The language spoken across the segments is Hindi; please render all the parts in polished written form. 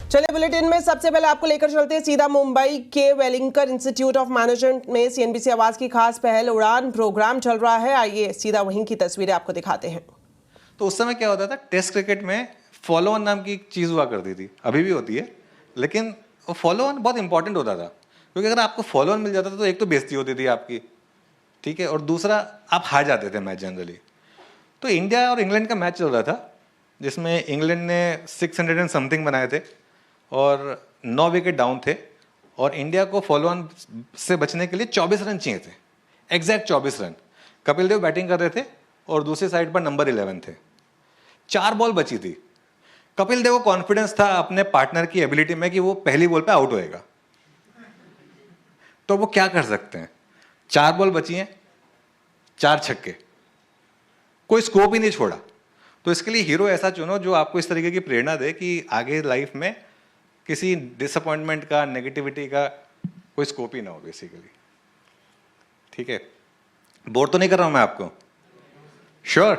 चलिए बुलेटिन में सबसे पहले आपको लेकर चलते हैं सीधा मुंबई के वेलिंगकर इंस्टीट्यूट ऑफ मैनेजमेंट में सीएनबीसी आवाज की खास पहल उड़ान प्रोग्राम चल रहा है। आइए सीधा वहीं की तस्वीरें आपको दिखाते हैं। तो उस समय क्या होता था, टेस्ट क्रिकेट में फॉलो ऑन नाम की एक चीज़ हुआ करती थी, अभी भी होती है, लेकिन वो फॉलो ऑन बहुत इंपॉर्टेंट होता था, क्योंकि अगर आपको फॉलो ऑन मिल जाता था तो एक तो बेइज्जती होती थी आपकी, ठीक है, और दूसरा आप हार जाते थे मैच जनरली। तो इंडिया और इंग्लैंड का मैच चल रहा था, जिसमें इंग्लैंड ने 600 एंड समथिंग बनाए थे और 9 विकेट डाउन थे, और इंडिया को फॉलो ऑन से बचने के लिए 24 रन चाहिए थे, exact 24 run. Kapil Dev batting कर रहे थे और दूसरी साइड पर नंबर 11 थे। 4 बॉल बची थी। कपिल देव को कॉन्फिडेंस था अपने पार्टनर की एबिलिटी में कि वो पहली बॉल पे आउट होएगा, तो वो क्या कर सकते हैं, 4 बॉल बची हैं, 4 छक्के, कोई स्कोप ही नहीं छोड़ा। तो इसके लिए हीरो ऐसा चुनो जो आपको इस तरीके की प्रेरणा दे कि आगे लाइफ में किसी डिसअपॉइंटमेंट का, नेगेटिविटी का कोई स्कोप ही ना हो बेसिकली। ठीक है, बोर तो नहीं कर रहा हूं मैं आपको? श्योर?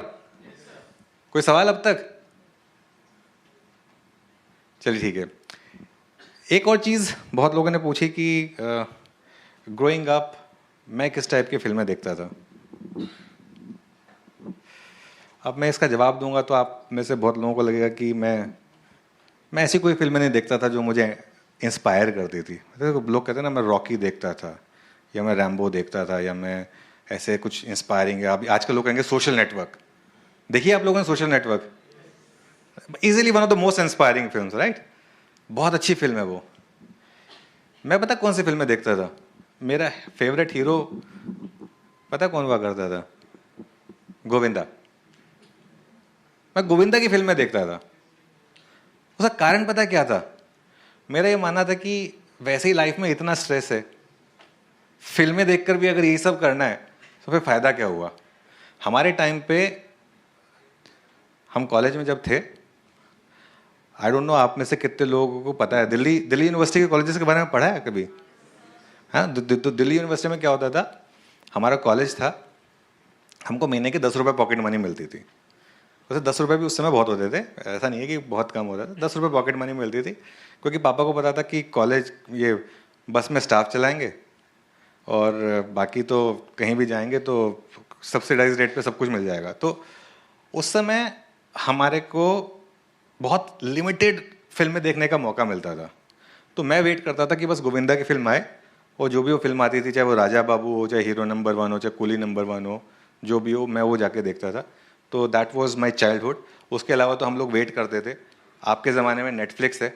कोई सवाल अब तक? चलिए ठीक है। एक और चीज बहुत लोगों ने पूछी कि ग्रोइंग अप मैं किस टाइप की फिल्में देखता था। अब मैं इसका जवाब दूंगा तो आप में से बहुत लोगों को लगेगा कि मैं ऐसी कोई फिल्में नहीं देखता था जो मुझे इंस्पायर करती थी। लोग कहते हैं ना, मैं रॉकी देखता था या मैं रैम्बो देखता था या मैं ऐसे कुछ इंस्पायरिंग है। अभी आजकल लोग कहेंगे सोशल नेटवर्क। देखिए आप लोगों ने social network, easily one of the most inspiring films, right? बहुत अच्छी फिल्म है वो। मैं पता कौन सी फिल्में देखता था? मेरा फेवरेट हीरो पता कौन हुआ करता था? गोविंदा। मैं गोविंदा की फिल्में देखता था। उसका कारण पता क्या था? मेरा ये मानना था कि वैसे ही लाइफ में इतना स्ट्रेस है, फिल्में देखकर भी अगर यही सब करना है तो फिर फायदा क्या हुआ। हमारे टाइम पे, हम कॉलेज में जब थे, आई डोंट नो आप में से कितने लोगों को पता है, दिल्ली यूनिवर्सिटी के कॉलेजेस के बारे में पढ़ा है कभी? हाँ, तो दिल्ली यूनिवर्सिटी में क्या होता था, हमारा कॉलेज था, हमको महीने के 10 रुपये पॉकेट मनी मिलती थी। वैसे 10 रुपये भी उस समय बहुत होते थे, ऐसा नहीं है कि बहुत कम होता था। 10 रुपये पॉकेट मनी मिलती थी, क्योंकि पापा को पता था कि कॉलेज ये बस में स्टाफ चलाएंगे और बाकी तो कहीं भी जाएंगे तो सब्सिडाइज रेट पे सब कुछ मिल जाएगा। तो उस समय हमारे को बहुत लिमिटेड फिल्में देखने का मौका मिलता था। तो मैं वेट करता था कि बस गोविंदा की फिल्म आए, और जो भी वो फिल्म आती थी, चाहे वो राजा बाबू हो, चाहे हीरो नंबर 1 हो, चाहे कूली नंबर 1 हो, जो भी हो, मैं वो जाके देखता था। तो दैट वाज माय चाइल्डहुड। उसके अलावा तो हम लोग वेट करते थे, आपके ज़माने में नेटफ्लिक्स है,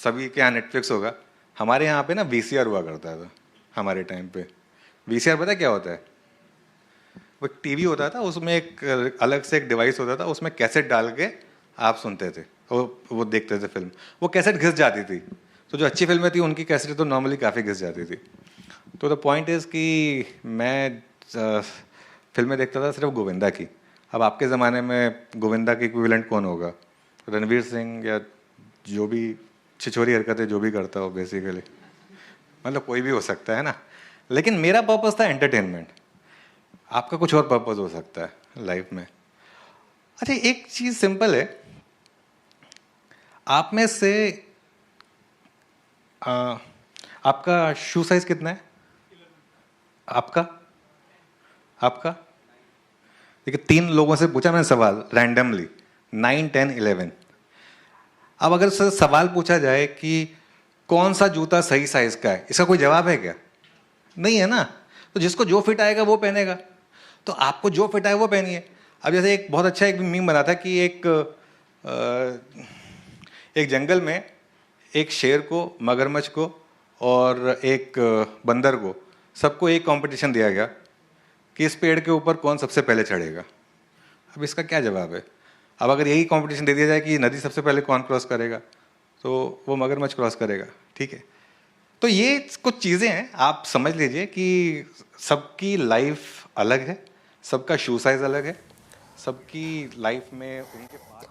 सभी के यहाँ नेटफ्लिक्स होगा, हमारे यहाँ पे ना VCR हुआ करता था हमारे टाइम पे। VCR पता क्या होता है? वो एक टीवी होता था, उसमें एक अलग से एक डिवाइस होता था, उसमें कैसेट डाल के आप सुनते थे, वो देखते थे फिल्म। वो कैसेट घिस जाती थी, तो जो अच्छी फिल्में थी उनकी कैसेट तो नॉर्मली काफ़ी घिस जाती थी। तो द पॉइंट इज़ कि मैं फिल्में देखता था सिर्फ गोविंदा की। अब आपके ज़माने में गोविंदा के इक्विवेलेंट कौन होगा? रणवीर सिंह या जो भी छिछोरी हरकतें जो भी करता हो बेसिकली, मतलब कोई भी हो सकता है ना। लेकिन मेरा पर्पस था एंटरटेनमेंट, आपका कुछ और पर्पस हो सकता है लाइफ में। अच्छा, एक चीज़ सिंपल है, आप में से आपका शू साइज कितना है? आपका देखिए, 3 लोगों से पूछा मैंने सवाल रैंडमली, 9, 10, 11। अब अगर सवाल पूछा जाए कि कौन सा जूता सही साइज का है, इसका कोई जवाब है क्या? नहीं है ना। तो जिसको जो फिट आएगा वो पहनेगा, तो आपको जो फिट आए वो पहनिए। अब जैसे एक बहुत अच्छा एक मीम बना था कि एक जंगल में एक शेर को, मगरमच्छ को और एक बंदर को, सबको एक कंपटीशन दिया गया कि इस पेड़ के ऊपर कौन सबसे पहले चढ़ेगा। अब इसका क्या जवाब है? अब अगर यही कंपटीशन दे दिया जाए कि नदी सबसे पहले कौन क्रॉस करेगा, तो वो मगरमच्छ क्रॉस करेगा। ठीक है, तो ये कुछ चीज़ें हैं, आप समझ लीजिए कि सबकी लाइफ अलग है, सबका शू साइज अलग है, सबकी लाइफ में उनके पास